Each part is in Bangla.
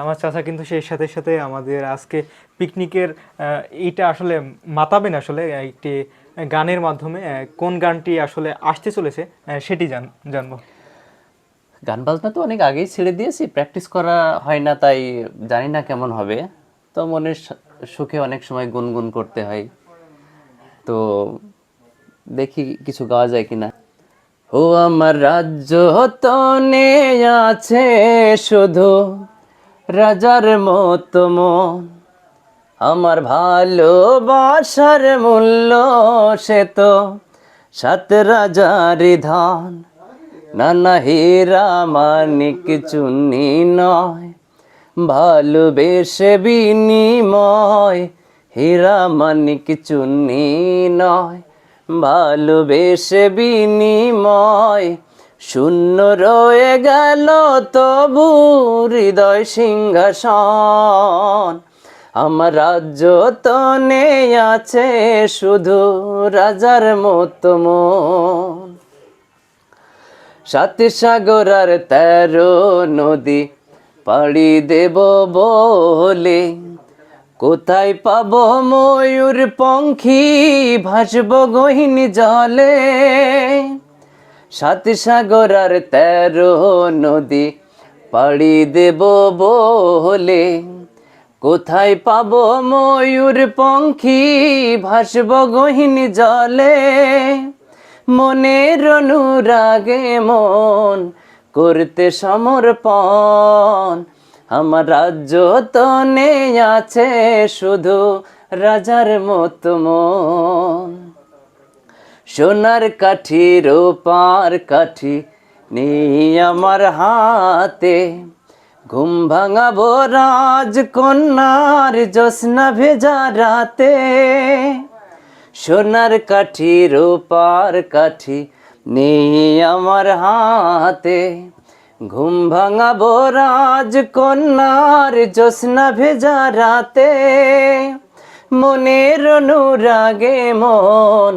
আমার চাচা কিন্তু সেই সাথে সাথে আমাদের আজকে পিকনিকের এইটা আসলে মাতাবেন আসলে একটি গানের মাধ্যমে। কোন গানটি আসলে আসতে চলেছে সেটি জানবো। গান বাজনা তো অনেক আগেই ছেড়ে দিয়েছি, প্র্যাকটিস করা হয় না, তাই জানি না কেমন হবে। তো মনের সুখে অনেক সময় গুনগুন করতে হয়, তো দেখি কিছু গাওয়া যায় কিনা। ও আমার রাজ্য তনে আছে শুধু রাজার মতো মন, আমার ভালোবাসার মূল্য সে তো 7 রাজার ধন। নানা হীরা মানিক চুনি নয়, ভালোবেসে বিনিময়। হীরা মানিক চুনি নয়, ভালোবেসে বিনিময়। শূন্য রয়ে গেল তবু হৃদয় সিংহাসন, আমার রাজ্য তনে আছে শুধু রাজার মতো মন। 7 সাগর আর 13 নদী পাড়ি দেব বলে, কোথায় পাবো ময়ূর পঙ্খী ভাসব গহীন জলে। 7 সাগর আর 13 নদী পাড়ি দেব বলে, কোথায় পাবো ময়ূর পঙ্খী ভাসব গহীন জলে। মনের অনুরাগে মন করতে সমর্পণ, আমার রাজ্য তনে আছে শুধু রাজার মতো মন। সোনার কাঠি রূপার কাঠি নেই আমার হাতে, ঘুম ভাঙাবো রাজকন্যার জ্যোৎস্না ভেজা রাতে। সোনার কাঠি রূপার কাঠি নেই আমার হাতে, ঘুম ভাঙাবো রাজকন্যার জ্যোৎস্না ভেজা রাতে। মনের অনুরাগে মন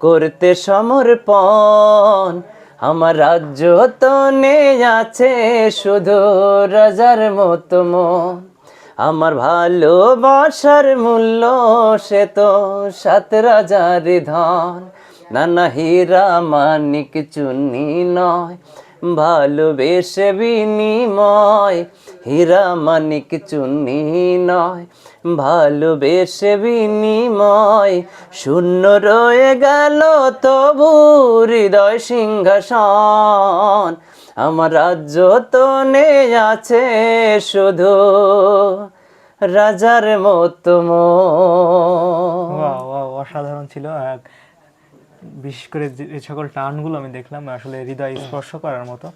করতে সমর্পণ, আমার রাজ্য তনে আছে শুধু রাজার মতো মন। আমার ভালোবাসার মূল্য সে তো 7 রাজার ধন। নানা হীরা মানিক চুনি নয়, ভালোবেসে বিনিময়। হীরা মানিক চুনি নয়, ভালোবেসে বিনিময়। শূন্য রয়ে গেল তবু হৃদয় সিংহাসন, আমার রাজ্য তনে আছে শুধু রাজার মতো মন। ওয়াও ওয়াও, অসাধারণ ছিল। বিশেষ করে যে সকল টানগুলো আমি দেখলাম আসলে হৃদয় স্পর্শ করার মতো।